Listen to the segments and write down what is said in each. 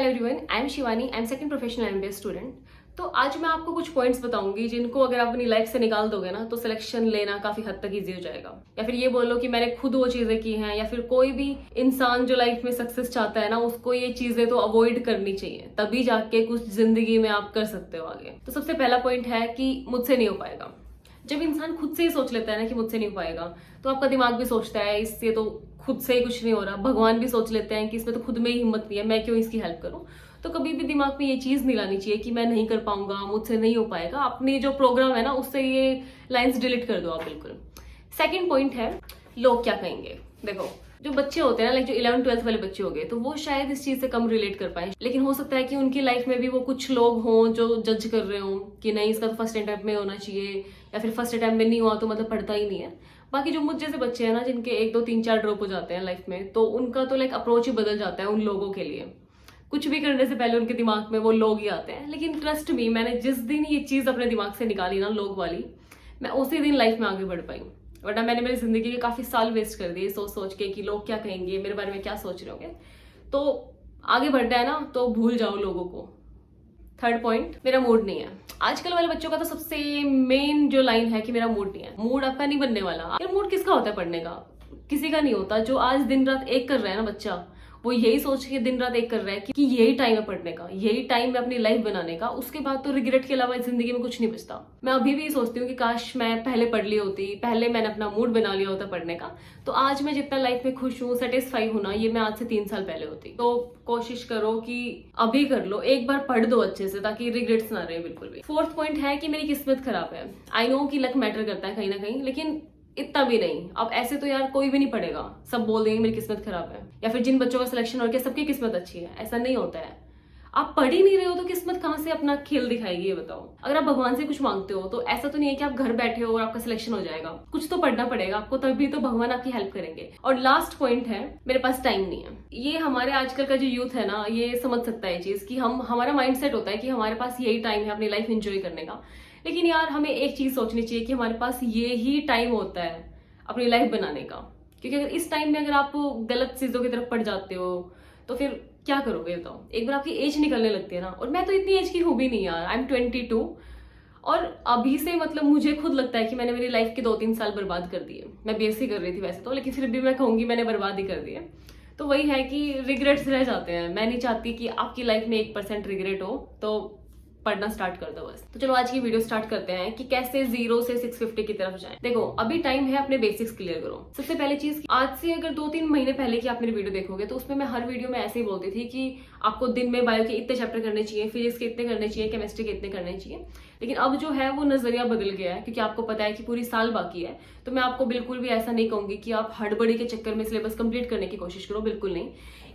Hello everyone, I am Shivani, I am second professional MBA student. तो आज मैं आपको कुछ पॉइंट्स बताऊंगी जिनको अगर आप अपनी लाइफ से निकाल दोगे ना तो सिलेक्शन लेना काफी हद तक इजी हो जाएगा। या फिर ये बोलो कि मैंने खुद वो चीजें की हैं, या फिर कोई भी इंसान जो लाइफ में सक्सेस चाहता है ना उसको ये चीजें तो अवॉइड करनी चाहिए, तभी जाके कुछ जिंदगी में आप कर सकते हो आगे। तो सबसे पहला पॉइंट है कि मुझसे नहीं हो पाएगा। जब इंसान खुद से ही सोच लेता है ना कि मुझसे नहीं हो पाएगा, तो आपका दिमाग भी सोचता है इससे तो खुद से ही कुछ नहीं हो रहा। भगवान भी सोच लेते हैं कि इसमें तो खुद में ही हिम्मत नहीं है, मैं क्यों इसकी हेल्प करूं। तो कभी भी दिमाग में ये चीज नहीं लानी चाहिए कि मैं नहीं कर पाऊंगा, मुझसे नहीं हो पाएगा। अपनी जो प्रोग्राम है ना उससे ये लाइंस डिलीट कर दो आप बिल्कुल। सेकंड पॉइंट है लोग क्या कहेंगे। देखो, जो बच्चे होते हैं ना, लाइक जो 11th-12th वाले बच्चे हो गए, तो वो शायद इस चीज से कम रिलेट कर पाए, लेकिन हो सकता है कि उनकी लाइफ में भी वो कुछ लोग हों जो जज कर रहे हों कि नहीं इसका तो फर्स्ट अटेम्प्ट में होना चाहिए, या फिर फर्स्ट अटेम्प्ट में नहीं हुआ तो मतलब पढ़ता ही नहीं है। बाकी जो मुझ जैसे बच्चे हैं ना जिनके 1 2 3 4 ड्रॉप हो जाते हैं लाइफ में, तो उनका तो लाइक अप्रोच ही बदल जाता है उन लोगों के लिए। कुछ भी करने से पहले उनके दिमाग में वो लोग ही आते हैं। लेकिन ट्रस्ट मी, मैंने जिस दिन ये चीज अपने दिमाग से निकाली ना लोग वाली, मैं उसी दिन लाइफ में आगे बढ़ पाई। वरना मैंने मेरी जिंदगी के काफी साल वेस्ट कर दिए सोच सोच के कि लोग क्या कहेंगे, मेरे बारे में क्या सोच रहे होंगे। तो आगे बढ़ना है ना तो भूल जाओ लोगों को। थर्ड पॉइंट, मेरा मूड नहीं है। आजकल वाले बच्चों का तो सबसे मेन जो लाइन है कि मेरा मूड नहीं है। मूड आपका नहीं बनने वाला। यार मूड किसका होता है पढ़ने का? किसी का नहीं होता। जो आज दिन रात एक कर रहा है ना बच्चा, वो यही सोच के दिन रात एक कर रहा है कि यही टाइम है पढ़ने का, यही टाइम है अपनी लाइफ बनाने का। उसके बाद तो रिग्रेट के अलावा जिंदगी में कुछ नहीं बचता। मैं अभी भी सोचती हूँ कि काश मैं पहले पढ़ ली होती, पहले मैंने अपना मूड बना लिया होता पढ़ने का, तो आज मैं जितना लाइफ में खुश हूँ, सेटिस्फाई हूँ ना, ये मैं आज से 3 साल पहले होती। तो कोशिश करो कि अभी कर लो, एक बार पढ़ दो अच्छे से ताकि रिग्रेट्स ना रहे बिल्कुल भी। फोर्थ पॉइंट है कि मेरी किस्मत खराब है। आई नो कि लक मैटर करता है कहीं ना कहीं, लेकिन इतना भी नहीं। अब ऐसे तो यार कोई भी नहीं पढ़ेगा, सब बोल देंगे मेरी किस्मत खराब है, या फिर जिन बच्चों का सिलेक्शन हो गया सबकी किस्मत अच्छी है। ऐसा नहीं होता है। आप पढ़ ही नहीं रहे हो तो किस्मत कहाँ से अपना खेल दिखाएगी, ये बताओ। अगर आप भगवान से कुछ मांगते हो तो ऐसा तो नहीं है कि आप घर बैठे हो और आपका सिलेक्शन हो जाएगा। कुछ तो पढ़ना पड़ेगा आपको, तभी तो भगवान आपकी हेल्प करेंगे। और लास्ट पॉइंट है, मेरे पास टाइम नहीं है। ये हमारे आजकल का जो यूथ है ना, ये समझ सकता है चीज कि हमारा माइंडसेट होता है कि हमारे पास यही टाइम है अपनी लाइफ एंजॉय करने का। लेकिन यार हमें एक चीज सोचनी चाहिए कि हमारे पास ये ही टाइम होता है अपनी लाइफ बनाने का। क्योंकि अगर इस टाइम में अगर आप गलत चीजों की तरफ पड़ जाते हो तो फिर क्या करोगे बताओ। एक बार आपकी एज निकलने लगती है ना, और मैं तो इतनी एज की हूं भी नहीं यार, आई एम 22। और अभी से मतलब मुझे खुद लगता है कि मैंने मेरी लाइफ के 2-3 साल बर्बाद कर दिए। मैं बीएससी कर रही थी वैसे तो, लेकिन फिर भी मैं कहूंगी मैंने बर्बाद ही कर दिए। तो वही है कि रिग्रेट्स रह जाते हैं। मैं नहीं चाहती कि आपकी लाइफ में 1% रिग्रेट हो, तो पढ़ना स्टार्ट कर दो बस। तो चलो आज की वीडियो स्टार्ट करते हैं कि कैसे 0 से 650 की तरफ जाएं। देखो, अभी टाइम है अपने बेसिक्स क्लियर करो। सबसे पहले चीज, आज से अगर 2-3 महीने पहले की आप मेरी वीडियो देखोगे तो उसमें मैं हर वीडियो में ऐसे ही बोलती थी कि आपको दिन में बायो के इतने चैप्टर करने चाहिए, फिजिक्स के इतने करने चाहिए, केमिस्ट्री के इतने करने चाहिए। लेकिन अब जो है वो नजरिया बदल गया है, क्योंकि आपको पता है कि पूरी साल बाकी है। तो मैं आपको बिल्कुल भी ऐसा नहीं कहूंगी कि आप हड़बड़ी के चक्कर में सिलेबस कंप्लीट करने की कोशिश करो, बिल्कुल नहीं।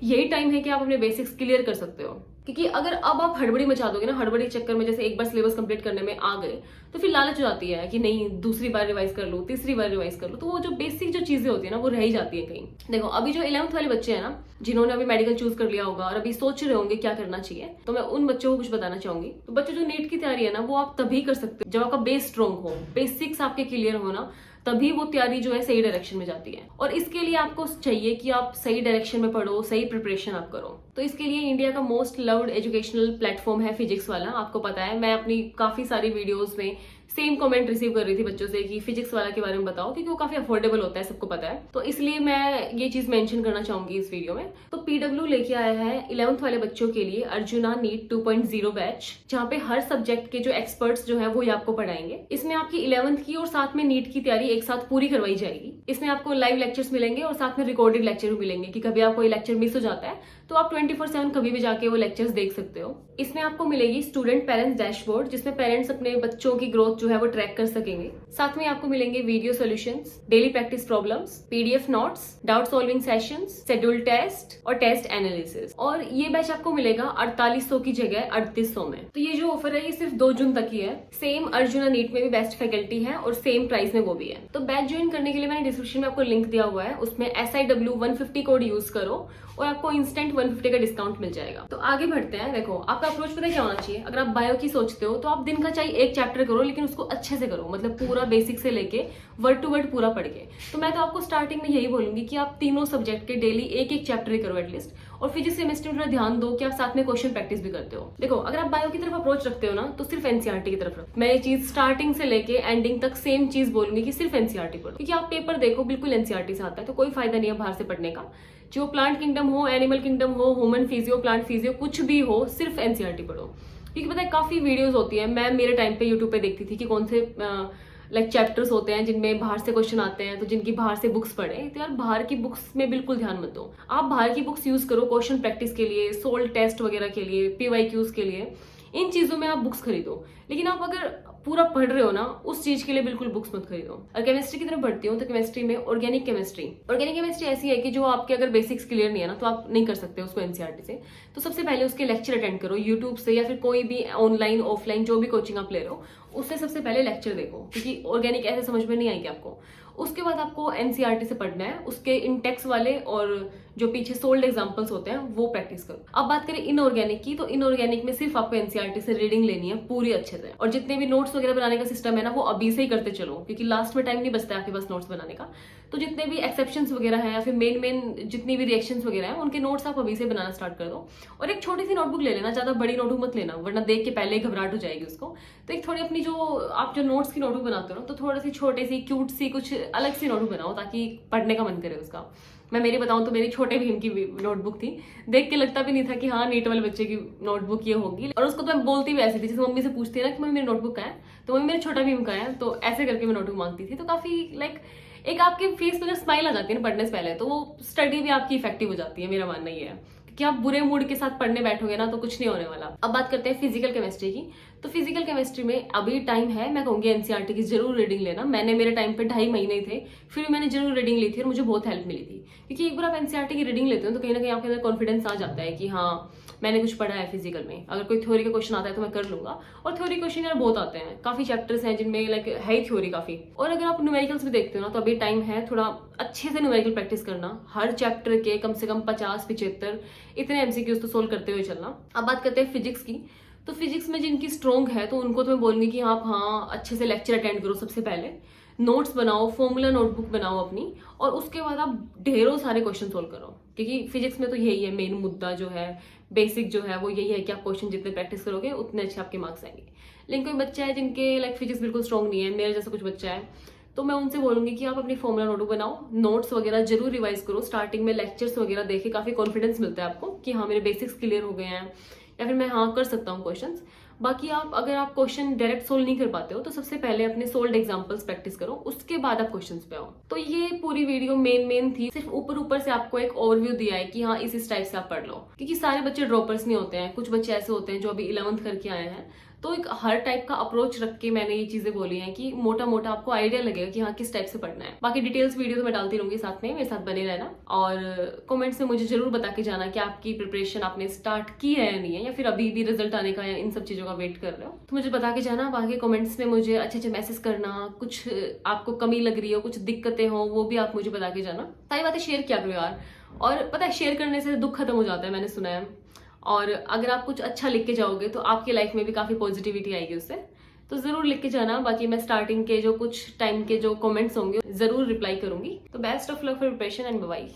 यही टाइम है कि आप अपने बेसिक्स क्लियर कर सकते हो। क्योंकि अगर अब आप हड़बड़ी मचा दोगे ना, हड़बड़ी के चक्कर में जैसे एक बार सिलेबस कंप्लीट करने में आ गए तो फिर लालच हो जाती है कि नहीं दूसरी बार रिवाइज कर लो, तीसरी बार रिवाइज कर लो, तो वो जो बेसिक जो चीजें होती है ना वो रह ही जाती है कहीं। देखो, अभी जो 11th वाले बच्चे हैं ना, जिन्होंने अभी मेडिकल चूज कर लिया होगा और अभी सोच रहे होंगे क्या करना चाहिए, तो मैं उन बच्चों को कुछ बताना चाहूंगी। तो बच्चों, जो नीट की तैयारी है ना वो आप तभी कर सकते हो जब आपका बेस स्ट्रॉन्ग हो, बेसिक्स आपके क्लियर हो ना, तभी वो तैयारी जो है सही डायरेक्शन में जाती है। और इसके लिए आपको चाहिए कि आप सही डायरेक्शन में पढ़ो, सही प्रिपरेशन आप करो। तो इसके लिए इंडिया का मोस्ट लव्ड एजुकेशनल प्लेटफॉर्म है फिजिक्स वाला। आपको पता है, मैं अपनी काफी सारी वीडियोस में सेम कमेंट रिसीव कर रही थी बच्चों से कि फिजिक्स वाला के बारे में बताओ, क्योंकि वो काफी अफोर्डेबल होता है, सबको पता है। तो इसलिए मैं ये चीज मेंशन करना चाहूंगी इस वीडियो में। तो पीडब्ल्यू लेके आया है 11th वाले बच्चों के लिए अर्जुना नीट 2.0 बैच, जहाँ पे हर सब्जेक्ट के जो एक्सपर्ट्स जो है वो आपको पढ़ाएंगे। इसमें आपकी 11th की और साथ में नीट की तैयारी एक साथ पूरी करवाई जाएगी। इसमें आपको लाइव लेक्चर्स मिलेंगे और साथ में रिकॉर्डेड लेक्चर भी मिलेंगे कि कभी आपको लेक्चर मिस हो जाता है तो आप 24/7 कभी भी जाके वो लेक्चर्स देख सकते हो। इसमें आपको मिलेगी स्टूडेंट पेरेंट्स डैशबोर्ड, जिसमें पेरेंट्स अपने बच्चों की ग्रोथ जो है वो ट्रैक कर सकेंगे। साथ में आपको मिलेंगे video solutions, daily practice problems, PDF notes, doubt solving sessions, schedule test और टेस्ट एनालिसिस। और ये बैच आपको मिलेगा 4800 की जगह 3800 में। तो ये जो ऑफर है ये सिर्फ 2 जून तक ही है। सेम अर्जुना नीट में भी बेस्ट फैकल्टी है और सेम प्राइस में वो भी है। तो बैच ज्वाइन करने के लिए मैंने डिस्क्रिप्शन में आपको लिंक दिया हुआ है, उसमें SIW 150 कोड यूज करो और आपको इंस्टेंट 150 का डिस्काउंट मिल जाएगा। तो आगे बढ़ते हैं। देखो, आपका अप्रोच पता है क्या होना चाहिए। अगर आप बायो की सोचते हो तो आप दिन का चाहे एक चैप्टर करो, लेकिन उसको अच्छे से करो, मतलब पूरा बेसिक से लेके वर्ड टू वर्ड पूरा पढ़ के। तो मैं तो आपको स्टार्टिंग में यही बोलूंगी कि आप तीनों सब्जेक्ट के डेली एक चैप्टर ही करो एटलीस्ट, और फिजिक्स केमिस्ट्री में थोड़ा ध्यान दो कि आप साथ में क्वेश्चन प्रैक्टिस भी करते हो। देखो, अगर आप बायो की तरफ अप्रोच रखते हो ना, तो सिर्फ एनसीईआरटी की तरफ रखो। मैं ये चीज स्टार्टिंग से लेके एंडिंग तक सेम चीज बोलूंगी कि सिर्फ एनसीईआरटी पढ़ो, क्योंकि आप पेपर देखो बिल्कुल एनसीईआरटी से आता है, तो कोई फायदा नहीं है बाहर से पढ़ने का। जो प्लांट किंगडम हो, एनिमल किंगडम हो, ह्यूमन फिजियो, प्लांट फिजियो, कुछ भी हो, सिर्फ एनसीईआरटी पढ़ो। क्योंकि पता है काफी वीडियोस होती है, मैं मेरे टाइम पे यूट्यूब पे देखती थी कि कौन से लाइक चैप्टर्स होते हैं जिनमें बाहर से क्वेश्चन आते हैं, तो जिनकी बाहर से बुक्स पढ़े। तो यार बाहर की बुक्स में बिल्कुल ध्यान मत दो, आप बाहर की बुक्स यूज करो क्वेश्चन प्रैक्टिस के लिए, सोल्ड टेस्ट वगैरह के लिए, पीवाईक्यूज के लिए, इन चीजों में आप बुक्स खरीदो। लेकिन आप अगर पूरा पढ़ रहे हो ना, उस चीज के लिए बिल्कुल बुक्स मत खरीदो। और केमिस्ट्री की तरफ बढ़ती हूँ, तो केमिस्ट्री में ऑर्गेनिक केमिस्ट्री ऐसी है कि जो आपके अगर बेसिक्स क्लियर नहीं है ना, तो आप नहीं कर सकते उसको एनसीईआरटी से। तो सबसे पहले उसके लेक्चर अटेंड करो यूट्यूब से, या फिर कोई भी ऑनलाइन ऑफलाइन जो भी कोचिंग आप ले रहे हो, उससे सबसे पहले लेक्चर देखो, क्योंकि ऑर्गेनिक ऐसे समझ में नहीं आएगी आपको। उसके बाद आपको एनसीईआरटी से पढ़ना है, उसके इंटेक्स वाले और जो पीछे सोल्ड एग्जांपल्स होते हैं वो प्रैक्टिस करो। अब बात करें इनऑर्गेनिक की, तो इनऑर्गेनिक में सिर्फ आपको एनसीईआरटी से रीडिंग लेनी है पूरी अच्छे से, और जितने भी नोट्स वगैरह बनाने का सिस्टम है ना, वो अभी से ही करते चलो, क्योंकि लास्ट में टाइम नहीं बचता है आपके पास नोट्स बनाने का। तो जितने भी एक्सेप्शंस वगैरह हैं या फिर मेन जितनी भी रिएक्शंस वगैरह हैं, उनके नोट्स आप अभी से बनाना स्टार्ट कर दो। और एक छोटी सी नोटबुक ले लेना, ज्यादा बड़ी नोटबुक मत लेना, वरना देख के पहले ही घबराहट हो जाएगी उसको। तो एक थोड़ी अपनी जो आप जो नोट्स की नोटबुक बनाते हो ना, तो थोड़ी सी छोटी सी क्यूट सी कुछ अलग सी नोटबुक बनाओ, ताकि पढ़ने का मन करे उसका। मैं मेरी बताऊं तो मेरी छोटे भीम की नोटबुक थी, देख के लगता भी नहीं था कि हाँ नीट वाले बच्चे की नोटबुक ये होगी। और उसको तो मैं बोलती भी ऐसी थी, जैसे मम्मी से पूछती है ना कि मम्मी मेरी नोटबुक का है, तो मम्मी मेरे छोटा भीम का है, तो ऐसे करके मैं नोटबुक मांगती थी। तो काफी लाइक एक आपके फेस पे अगर स्माइल आ जाती है ना पढ़ने से पहले, तो वो स्टडी भी आपकी इफेक्टिव हो जाती है। मेरा मानना ये है कि आप बुरे मूड के साथ पढ़ने बैठोगे ना, तो कुछ नहीं होने वाला। अब बात करते हैं फिजिकल केमिस्ट्री की। तो फिजिकल केमिस्ट्री में अभी टाइम है, मैं कहूंगी एनसीईआरटी की जरूर रीडिंग लेना। मैंने मेरे टाइम पे 2.5 महीने थे, फिर मैंने जरूर रीडिंग ली थी और मुझे बहुत हेल्प मिली थी। क्योंकि एक बार आप एनसीईआरटी की रीडिंग लेते हो तो कहीं ना कहीं आपके अंदर कॉन्फिडेंस आ जाता है कि हाँ मैंने कुछ पढ़ा है फिजिकल में, अगर कोई थ्योरी का क्वेश्चन आता है तो मैं कर लूंगा। और थ्योरी क्वेश्चन यार बहुत आते हैं, काफी चैप्टर्स हैं जिनमें लाइक है थ्योरी काफी। और अगर आप न्यूमेरिकल्स भी देखते हो ना, तो अभी टाइम है थोड़ा अच्छे से न्यूमेरिकल प्रैक्टिस करना, हर चैप्टर के कम से कम 50-75 इतने एमसीक्यूज तो सोल्व करते हुए चलना। अब बात करते हैं फिजिक्स की। तो फिजिक्स में जिनकी स्ट्रॉन्ग है, तो उनको तो मैं बोलूंगी कि आप हाँ अच्छे से लेक्चर अटेंड करो। सबसे पहले नोट्स बनाओ, फॉर्मूला नोटबुक बनाओ अपनी, और उसके बाद आप ढेरों सारे क्वेश्चन सोल्व करो। क्योंकि फिजिक्स में तो यही है मेन मुद्दा जो है, बेसिक जो है वो यही है कि आप क्वेश्चन जितने प्रैक्टिस करोगे उतने अच्छे आपके मार्क्स आएंगे। लेकिन कोई बच्चा है जिनके लाइक फिजिक्स बिल्कुल स्ट्रॉन्ग नहीं है, मेरे जैसा कुछ बच्चा है, तो मैं उनसे बोलूंगी कि आप अपनी फॉर्मूला नोटबुक बनाओ, नोट्स वगैरह जरूर रिवाइज करो। स्टार्टिंग में लेक्चर्स वगैरह देखे काफी कॉन्फिडेंस मिलता है आपको कि हाँ मेरे बेसिक्स क्लियर हो गए हैं, या फिर मैं हाँ कर सकता हूँ क्वेश्चंस। बाकी आप अगर आप क्वेश्चन डायरेक्ट सोल्व नहीं कर पाते हो, तो सबसे पहले अपने सोल्ड एग्जांपल्स प्रैक्टिस करो, उसके बाद आप क्वेश्चंस पे आओ। तो ये पूरी वीडियो मेन थी, सिर्फ ऊपर से आपको एक ओवरव्यू दिया है कि हाँ इस टाइप से आप पढ़ लो। क्योंकि सारे बच्चे ड्रॉपर्स नहीं होते हैं, कुछ बच्चे ऐसे होते हैं जो अभी 11th करके आए हैं। तो एक हर टाइप का अप्रोच रख के मैंने ये चीजें बोली हैं कि मोटा मोटा आपको आइडिया लगेगा कि हाँ किस टाइप से पढ़ना है। बाकी डिटेल्स वीडियो तो मैं डालती रहूंगी साथ में, मेरे साथ बने रहना। और कमेंट्स में मुझे जरूर बता के जाना कि आपकी प्रिपरेशन आपने स्टार्ट की है या नहीं है, या फिर अभी भी रिजल्ट आने का या इन सब चीजों का वेट कर रहे हो, तो मुझे बता के जाना। बाकी कमेंट्स में मुझे अच्छे मैसेज करना, कुछ आपको कमी लग रही हो, कुछ दिक्कतें हो, वो भी आप मुझे बता के जाना। सारी बातें शेयर किया करो यार। और पता है शेयर करने से दुख खत्म हो जाता है, मैंने सुना है। और अगर आप कुछ अच्छा लिख के जाओगे तो आपकी लाइफ में भी काफी पॉजिटिविटी आएगी उससे, तो जरूर लिख के जाना। बाकी मैं स्टार्टिंग के जो कुछ टाइम के जो कमेंट्स होंगे जरूर रिप्लाई करूंगी। तो best of luck for preparation and bye bye.